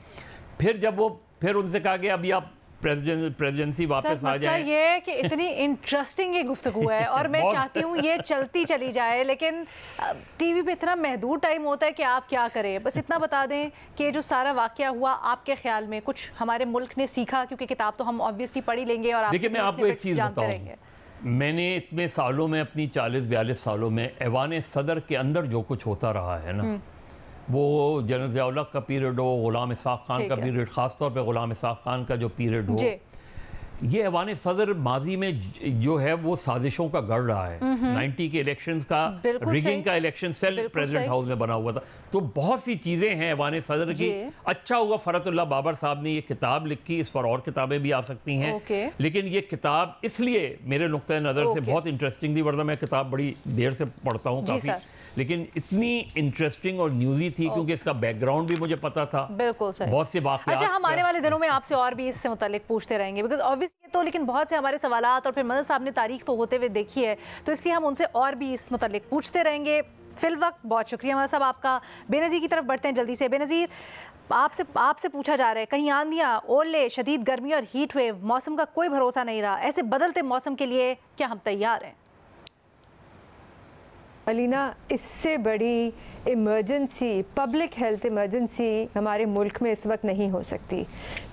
फिर उनसे कहा कि अभी आप प्रेसिडेंसी वापस आ जाए। ये है कि इतनी इंटरेस्टिंग ये गुफ्तगू है और मैं चाहती हूँ ये चलती चली जाए, लेकिन टीवी पे इतना महदूद टाइम होता है कि आप क्या करें। बस इतना बता दें कि जो सारा वाकया हुआ आपके ख्याल में कुछ हमारे मुल्क ने सीखा, क्योंकि किताब तो हम ऑब्वियसली पढ़ ही लेंगे। और देखिए मैं आपको एक चीज़ बताऊँ, मैंने इतने सालों में, अपनी 40-42 सालों में ऐवान सदर के अंदर जो कुछ होता रहा है ना, वो जनरल ज़िया-उल-हक का पीरियड हो, ग़ुलाम इसाक़ खान का पीरियड, ख़ास तौर पे ग़ुलाम इसाक़ खान का जो पीरियड हो, ये ऐवान सदर माजी में जो है वो साजिशों का गढ़ रहा है। 90 के इलेक्शंस का, रिगिंग का इलेक्शन सेल प्रेसिडेंट हाउस में बना हुआ था। तो बहुत सी चीज़ें हैं ऐवान सदर की। अच्छा हुआ फ़रतुल्लाह बाबर साहब ने ये किताब लिखी, इस पर और किताबें भी आ सकती हैं, लेकिन ये किताब इसलिए मेरे नुक्ते नज़र से बहुत इंटरेस्टिंग थी, वरना मैं किताब बड़ी देर से पढ़ता हूँ काफ़ी, लेकिन इतनी इंटरेस्टिंग और न्यूज़ी थी क्योंकि इसका बैकग्राउंड भी मुझे पता था। बिल्कुल सही। बहुत से वाक़यात। अच्छा, हम आने वाले दिनों में आपसे और भी इससे मुताल्लिक पूछते रहेंगे, बिकॉज ऑब्वियसली तो, लेकिन बहुत से हमारे सवालात, और फिर मदद साहब ने तारीख तो होते हुए देखी है, तो इसलिए हम उनसे और भी इस मुताल्लिक पूछते रहेंगे। फिल वक्त बहुत शुक्रिया मदद साहब आपका। बेनज़ीर की तरफ बढ़ते हैं जल्दी से। बेनज़ीर, आपसे पूछा जा रहा है, कहीं आंधियाँ, ओले, शदीद गर्मी और हीट वेव, मौसम का कोई भरोसा नहीं रहा, ऐसे बदलते मौसम के लिए क्या हम तैयार हैं? अलीना, इससे बड़ी इमरजेंसी, पब्लिक हेल्थ इमरजेंसी हमारे मुल्क में इस वक्त नहीं हो सकती,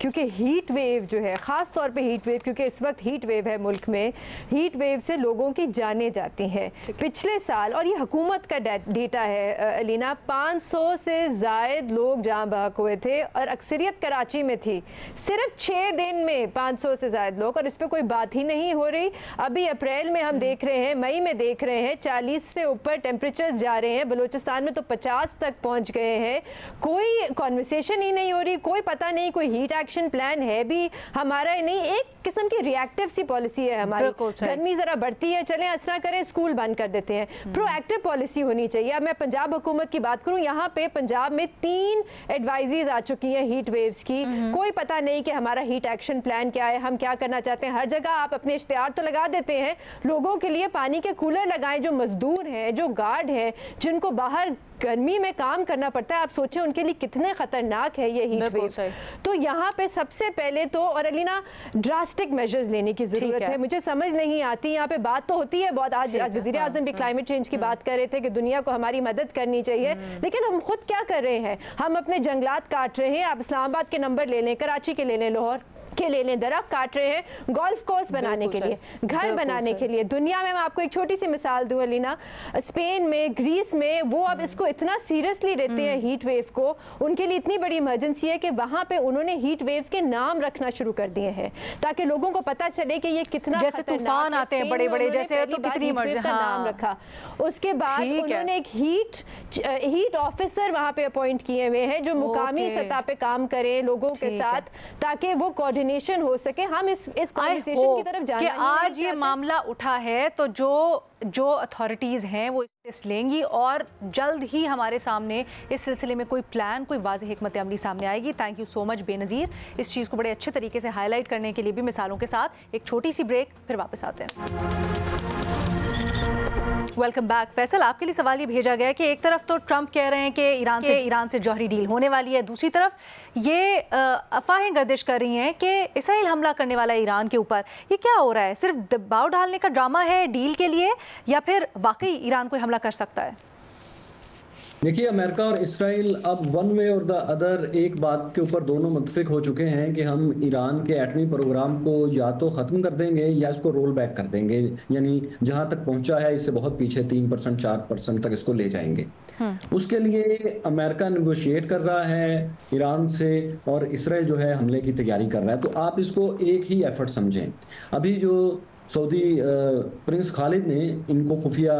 क्योंकि हीट वेव जो है, ख़ास तौर पे हीट वेव, क्योंकि इस वक्त हीट वेव है मुल्क में, हीट वेव से लोगों की जानें जाती हैं। पिछले साल, और ये हुकूमत का डेटा है अलीना, 500 से ज़ायद लोग जाँ बहक हुए थे, और अक्सरियत कराची में थी। सिर्फ 6 दिन में 500 से ज़ायद लोग, और इस पर कोई बात ही नहीं हो रही। अभी अप्रैल में हम देख रहे हैं, मई में देख रहे हैं, 40 से ऊपर टेम्परेचर्स जा रहे हैं। बलूचिस्तान में तो 50 तक पहुंच गए हैं। कोई कॉन्वर्सेशन ही नहीं हो रही, कोई पता नहीं, कोई हीट एक्शन प्लान है भी हमारा नहीं। एक किस्म की रिएक्टिव सी पॉलिसी है हमारी। गर्मी जरा बढ़ती है, चलें असरा करें, स्कूल बंद कर देते हैं। प्रोएक्टिव पॉलिसी होनी चाहिए। अब मैं पंजाब हुकूमत की बात करूं, यहाँ पे पंजाब में 3 एडवाइजरीज आ चुकी हैं हीट वेव्स की। कोई पता नहीं कि हमारा हीट एक्शन प्लान क्या है, हम क्या करना चाहते हैं। हर जगह आप अपने इश्तिहार तो लगा देते हैं, लोगों के लिए पानी के कूलर लगाएं। जो मजदूर हैं, जो गार्ड है, जिनको बाहर गर्मी में काम करना पड़ता है, आप सोचें उनके लिए कितने खतरनाक है ये हीट वेव। तो यहाँ पे सबसे पहले तो, और अलीना, ड्रास्टिक मेजर्स लेने की जरूरत है। मुझे समझ नहीं आती, यहाँ पे बात तो होती है बहुत, आज वज़ीर आज़म भी क्लाइमेट चेंज की बात कर रहे थे कि दुनिया को हमारी मदद करनी चाहिए, लेकिन हम खुद क्या कर रहे हैं? हम अपने जंगलात काट रहे हैं। आप इस्लामाबाद के नंबर ले लें, कराची के ले लें, लाहौर के ले लें, दरख्त काट रहे हैं गोल्फ कोर्स बनाने के लिए, घर बनाने के लिए। दुनिया में मैं आपको एक छोटी सी मिसाल दूं अलीना, स्पेन में, ग्रीस में, वो अब इसको इतना सीरियसली लेते हैं हीट वेव को। उनके लिए इतनी बड़ी इमरजेंसी है कि वहां पे उन्होंने हीट वेव्स के नाम रखना शुरू कर दिए हैं, ताकि लोगों को पता चले कि ये कितना, जैसे तूफान आते हैं बड़े बड़े, जैसे तो कितनी इमरजेंसी का नाम रखा। उसके बाद उन्होंने एक हीट ऑफिसर वहां पे अपॉइंट किए हुए हैं, जो मुकामी सतह पे काम करे लोगों के साथ, ताकि वो कोऑर्डिनेट डोमिनेशन हो सके, हम इस कॉन्वर्सेशन की तरफ जाना कि आज ये मामला उठा है तो जो अथॉरिटीज़ हैं वो इस लेंगी और जल्द ही हमारे सामने इस सिलसिले में कोई प्लान, कोई वाज़ेह हिकमत अमली सामने आएगी। Thank you so much Benazir, इस चीज़ को बड़े अच्छे तरीके से हाईलाइट करने के लिए भी मिसालों के साथ। एक छोटी सी ब्रेक, फिर वापस आते हैं। Welcome back. फैसल, आपके लिए सवाल ये भेजा गया है कि एक तरफ तो ट्रंप कह रहे हैं कि ईरान से जौहरी डील होने वाली है, दूसरी तरफ ये अफवाहें गर्दिश कर रही हैं कि इसराइल हमला करने वाला है ईरान के ऊपर। ये क्या हो रहा है? सिर्फ दबाव डालने का ड्रामा है डील के लिए, या फिर वाकई ईरान कोई हमला कर सकता है? देखिए, अमेरिका और इसराइल अब वन वे और द अदर एक बात के ऊपर दोनों मुत्तफिक हो चुके हैं कि हम ईरान के एटमी प्रोग्राम को या तो ख़त्म कर देंगे या इसको रोल बैक कर देंगे, यानी जहां तक पहुंचा है इससे बहुत पीछे 3% 4% तक इसको ले जाएंगे। उसके लिए अमेरिका नेगोशिएट कर रहा है ईरान से और इसराइल जो है हमले की तैयारी कर रहा है। तो आप इसको एक ही एफर्ट समझें। अभी जो सऊदी प्रिंस खालिद ने इनको खुफिया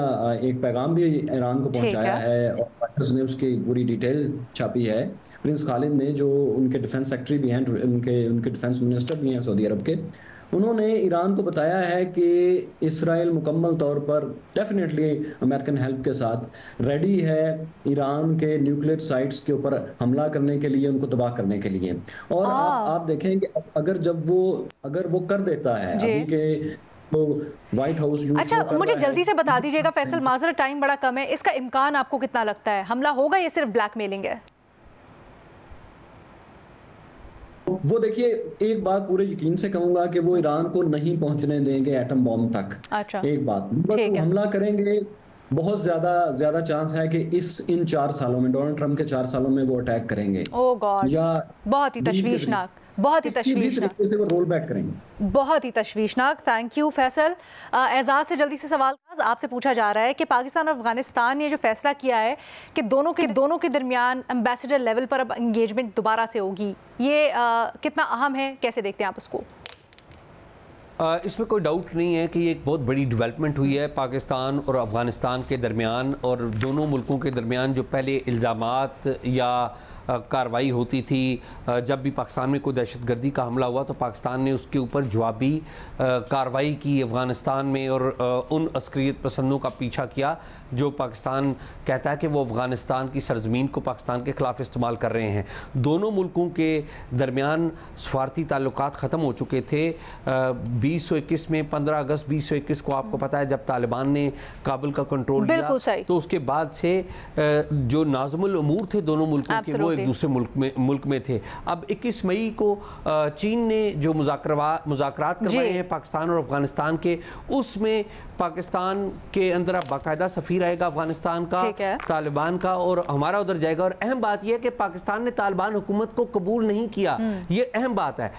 एक पैगाम भी ईरान को पहुंचाया है और उसने उसकी पूरी डिटेल छापी है। प्रिंस खालिद ने, जो उनके डिफेंस सेक्रेटरी भी हैं, उनके डिफेंस मिनिस्टर भी हैं सऊदी अरब के, उन्होंने ईरान को बताया है कि इसराइल मुकम्मल तौर पर डेफिनेटली अमेरिकन हेल्प के साथ रेडी है ईरान के न्यूक्लियर साइट्स के ऊपर हमला करने के लिए, उनको तबाह करने के लिए। और आप देखें कि अगर वो कर देता है अभी के तो व्हाइट हाउस। अच्छा, मुझे जल्दी से बता दीजिएगा फैसल, माजरत टाइम बड़ा कम है, इसका इम्कान आपको कितना लगता है? हमला होगा या सिर्फ ब्लैकमेलिंग है? वो देखिए, एक बात पूरे यकीन से कहूंगा कि वो ईरान को नहीं पहुंचने देंगे एटम बॉम्ब तक। अच्छा, एक बात, हमला करेंगे, बहुत ज्यादा चांस है कि इन 4 सालों में, डोनाल्ड ट्रंप के 4 सालों में वो अटैक करेंगे। ओह गॉड, या बहुत ही तशवीशनाक, बहुत ही तशवीशनाक, वो रोल बैक करेंगे, बहुत ही तशवीशनाक। Thank you Faisal. एजाज से जल्दी से सवाल आपसे पूछा जा रहा है कि पाकिस्तान और अफगानिस्तान ने जो फैसला किया है कि दोनों के दरमियान एम्बेसडर लेवल पर अब एंगेजमेंट दोबारा से होगी, ये कितना अहम है, कैसे देखते हैं आप उसको? इसमें कोई डाउट नहीं है कि ये एक बहुत बड़ी डेवलपमेंट हुई है पाकिस्तान और अफ़गानिस्तान के दरमियान, और दोनों मुल्कों के दरमियान जो पहले इल्ज़ामात या कार्रवाई होती थी, जब भी पाकिस्तान में कोई दहशतगर्दी का हमला हुआ तो पाकिस्तान ने उसके ऊपर जवाबी कार्रवाई की अफ़गानिस्तान में और उन अस्करियत पसंदों का पीछा किया जो पाकिस्तान कहता है कि वो अफ़गानिस्तान की सरजमीन को पाकिस्तान के ख़िलाफ़ इस्तेमाल कर रहे हैं। दोनों मुल्कों के दरमियान स्वार्थी ताल्लुकात ख़त्म हो चुके थे 2021 में। 15 अगस्त 2021 को आपको पता है जब तालिबान ने काबुल का कंट्रोल लिया, तो उसके बाद से जो नाज़िमुल उमूर थे दोनों मुल्कों के, वो एक दूसरे मुल्क में थे। अब 21 मई को चीन ने जो मुज़ाकरात करवाए हैं पाकिस्तान और अफ़गानिस्तान के, उसमें पाकिस्तान के अंदर अब बाकायदा सफ़ीर आएगा अफगानिस्तान का, तालिबान का, और हमारा उधर जाएगा। और अहम बात यह है कि पाकिस्तान ने तालिबान हुकूमत को कबूल नहीं किया, ये अहम बात है।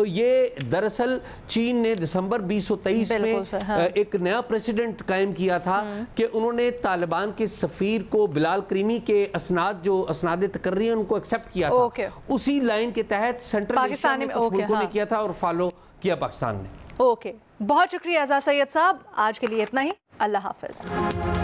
ये दरअसल चीन ने दिसंबर 2023 में एक नया प्रेसिडेंट कायम किया था कि उन्होंने तालिबान के सफ़ीर को बिलाल करीमी के असनाद जो असनाद तकर्री हैं उनको एक्सेप्ट किया था। उसी लाइन के तहत सेंट्रल एशिया में कुछ मुल्कों ने किया था और फॉलो किया पाकिस्तान ने। ओके, बहुत शुक्रिया एजाज सैयद साहब, आज के लिए इतना ही। अल्लाह हाफ़िज़।